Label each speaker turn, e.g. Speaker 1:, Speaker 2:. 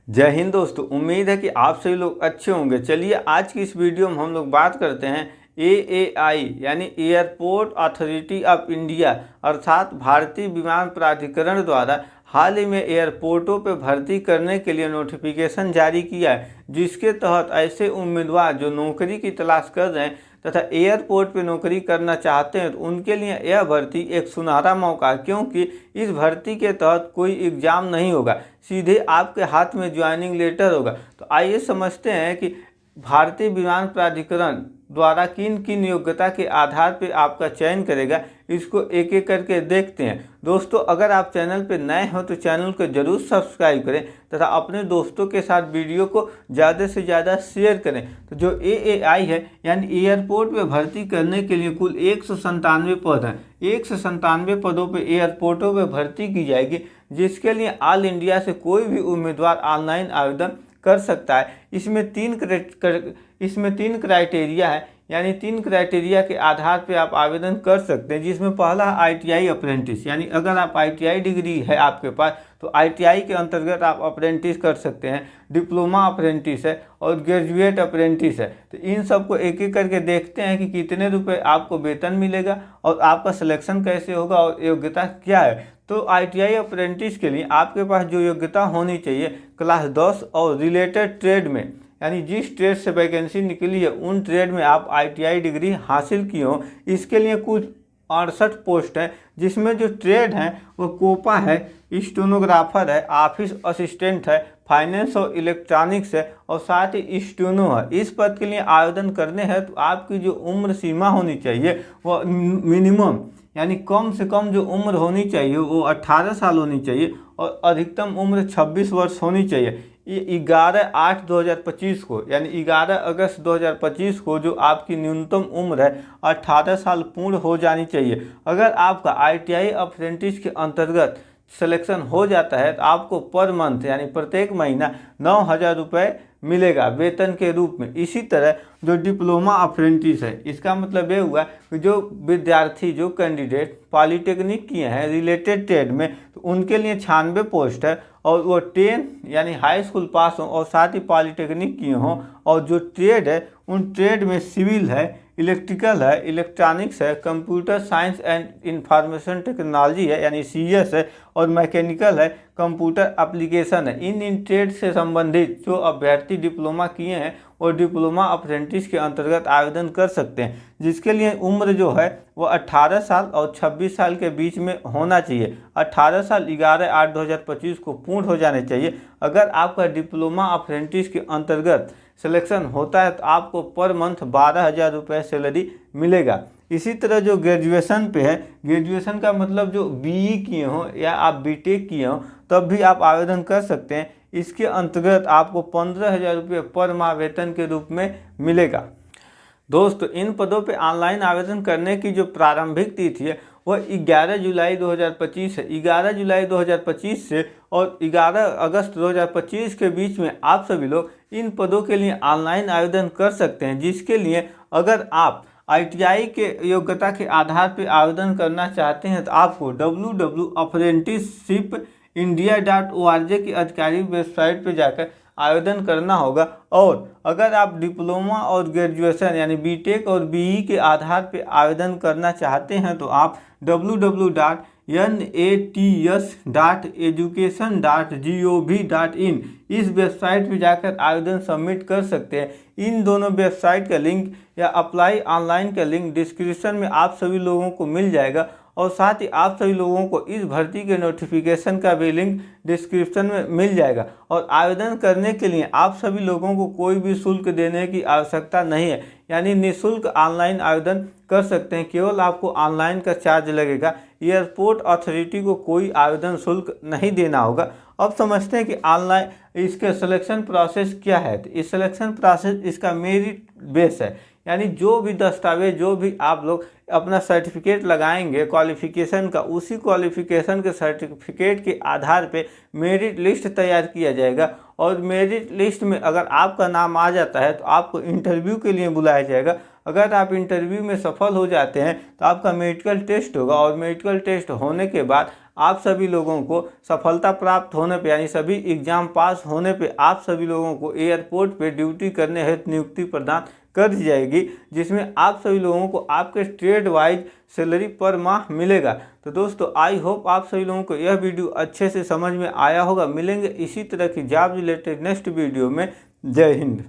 Speaker 1: जय हिंद दोस्तों। उम्मीद है कि आप सभी लोग अच्छे होंगे। चलिए आज की इस वीडियो में हम लोग बात करते हैं AAI यानी एयरपोर्ट अथॉरिटी ऑफ इंडिया अर्थात भारतीय विमान प्राधिकरण द्वारा हाल ही में एयरपोर्टों पर भर्ती करने के लिए नोटिफिकेशन जारी किया है, जिसके तहत ऐसे उम्मीदवार जो नौकरी की तलाश कर रहे हैं तथा एयरपोर्ट पे नौकरी करना चाहते हैं तो उनके लिए यह भर्ती एक सुनहरा मौका है, क्योंकि इस भर्ती के तहत कोई एग्ज़ाम नहीं होगा, सीधे आपके हाथ में ज्वाइनिंग लेटर होगा। तो आइए समझते हैं कि भारतीय विमान प्राधिकरण द्वारा किन किन योग्यता के आधार पर आपका चयन करेगा, इसको एक एक करके देखते हैं। दोस्तों, अगर आप चैनल पर नए हो तो चैनल को जरूर सब्सक्राइब करें तथा अपने दोस्तों के साथ वीडियो को ज़्यादा से ज़्यादा शेयर करें। तो जो AAI है यानी एयरपोर्ट में भर्ती करने के लिए कुल 197 पद हैं। 197 पदों पर एयरपोर्टों में भर्ती की जाएगी, जिसके लिए ऑल इंडिया से कोई भी उम्मीदवार ऑनलाइन आवेदन कर सकता है। इसमें तीन क्राइटेरिया है, यानी 3 क्राइटेरिया के आधार पे आप आवेदन कर सकते हैं, जिसमें पहला ITI अप्रेंटिस, यानी अगर आप ITI डिग्री है आपके पास तो ITI के अंतर्गत आप अप्रेंटिस कर सकते हैं। डिप्लोमा अप्रेंटिस है और ग्रेजुएट अप्रेंटिस है। तो इन सबको एक एक करके देखते हैं कि कितने रुपए आपको वेतन मिलेगा और आपका सिलेक्शन कैसे होगा और योग्यता क्या है। तो ITI अप्रेंटिस के लिए आपके पास जो योग्यता होनी चाहिए क्लास 10 और रिलेटेड ट्रेड में, यानी जिस ट्रेड से वैकेंसी निकली है उन ट्रेड में आप ITI डिग्री हासिल की हो। इसके लिए कुछ 68 पोस्ट है, जिसमें जो ट्रेड हैं वो कोपा है, स्टेनोग्राफर है, ऑफिस असिस्टेंट है, फाइनेंस और इलेक्ट्रॉनिक्स है और साथ ही स्टेनो है। इस पद के लिए आवेदन करने हैं तो आपकी जो उम्र सीमा होनी चाहिए वो मिनिमम यानी कम से कम जो उम्र होनी चाहिए वो 18 साल होनी चाहिए और अधिकतम उम्र 26 वर्ष होनी चाहिए। ये 11/8/2025 को यानी 11 अगस्त 2025 को जो आपकी न्यूनतम उम्र है 18 साल पूर्ण हो जानी चाहिए। अगर आपका ITI अप्रेंटिस के अंतर्गत सिलेक्शन हो जाता है तो आपको पर मंथ यानी प्रत्येक महीना 9,000 रुपये मिलेगा वेतन के रूप में। इसी तरह जो डिप्लोमा अप्रेंटिस है, इसका मतलब ये हुआ कि जो विद्यार्थी जो कैंडिडेट पॉलिटेक्निक किए हैं रिलेटेड ट्रेड में तो उनके लिए 96 पोस्ट है और वो 10 यानी हाई स्कूल पास हो और साथ ही पॉलिटेक्निक किए हों और जो ट्रेड है उन ट्रेड में सिविल है, इलेक्ट्रिकल है, इलेक्ट्रॉनिक्स है, computer science and information technology है यानी CS है और मैकेनिकल है, कंप्यूटर एप्लीकेशन है। इन ट्रेड से संबंधित जो अभ्यर्थी डिप्लोमा किए हैं और डिप्लोमा अप्रेंटिस के अंतर्गत आवेदन कर सकते हैं, जिसके लिए उम्र जो है वो 18 साल और 26 साल के बीच में होना चाहिए। 18 साल 11/8/2025 को पूर्ण हो जाने चाहिए। अगर आपका डिप्लोमा अप्रेंटिस के अंतर्गत सिलेक्शन होता है तो आपको पर मंथ 12,000 रुपये सैलरी मिलेगा। इसी तरह जो ग्रेजुएशन पे है, ग्रेजुएशन का मतलब जो BE किए हों या आप BTech किए हों तब भी आप आवेदन कर सकते हैं। इसके अंतर्गत आपको 15,000 रुपये पर माह वेतन के रूप में मिलेगा। दोस्तों, इन पदों पे ऑनलाइन आवेदन करने की जो प्रारंभिक तिथि है वह 11 जुलाई 2025 है। 11 जुलाई 2025 से और 11 अगस्त 2025 के बीच में आप सभी लोग इन पदों के लिए ऑनलाइन आवेदन कर सकते हैं, जिसके लिए अगर आप ITI के योग्यता के आधार पर आवेदन करना चाहते हैं तो आपको www.apprenticeshipindia.org की आधिकारिक वेबसाइट पर जाकर आवेदन करना होगा। और अगर आप डिप्लोमा और ग्रेजुएशन यानी BTech और BE के आधार पर आवेदन करना चाहते हैं तो आप www.nats.education.gov.in इस वेबसाइट पर जाकर आवेदन सबमिट कर सकते हैं। इन दोनों वेबसाइट का लिंक या अप्लाई ऑनलाइन का लिंक डिस्क्रिप्शन में आप सभी लोगों को मिल जाएगा और साथ ही आप सभी लोगों को इस भर्ती के नोटिफिकेशन का भी लिंक डिस्क्रिप्शन में मिल जाएगा। और आवेदन करने के लिए आप सभी लोगों को कोई भी शुल्क देने की आवश्यकता नहीं है, यानी निःशुल्क ऑनलाइन आवेदन कर सकते हैं। केवल आपको ऑनलाइन का चार्ज लगेगा। एयरपोर्ट अथॉरिटी को कोई आवेदन शुल्क नहीं देना होगा। अब समझते हैं कि ऑनलाइन इसके सिलेक्शन प्रोसेस क्या है। तो इस सिलेक्शन प्रोसेस इसका मेरिट बेस है, यानी जो भी दस्तावेज जो भी आप लोग अपना सर्टिफिकेट लगाएंगे क्वालिफिकेशन का, उसी क्वालिफिकेशन के सर्टिफिकेट के आधार पे मेरिट लिस्ट तैयार किया जाएगा और मेरिट लिस्ट में अगर आपका नाम आ जाता है तो आपको इंटरव्यू के लिए बुलाया जाएगा। अगर आप इंटरव्यू में सफल हो जाते हैं तो आपका मेडिकल टेस्ट होगा और मेडिकल टेस्ट होने के बाद आप सभी लोगों को सफलता प्राप्त होने पे यानी सभी एग्जाम पास होने पे आप सभी लोगों को एयरपोर्ट पे ड्यूटी करने हेतु नियुक्ति प्रदान कर दी जाएगी, जिसमें आप सभी लोगों को आपके स्टेट वाइज सैलरी पर माह मिलेगा। तो दोस्तों आई होप आप सभी लोगों को यह वीडियो अच्छे से समझ में आया होगा। मिलेंगे इसी तरह की जॉब रिलेटेड नेक्स्ट वीडियो में। जय हिंद।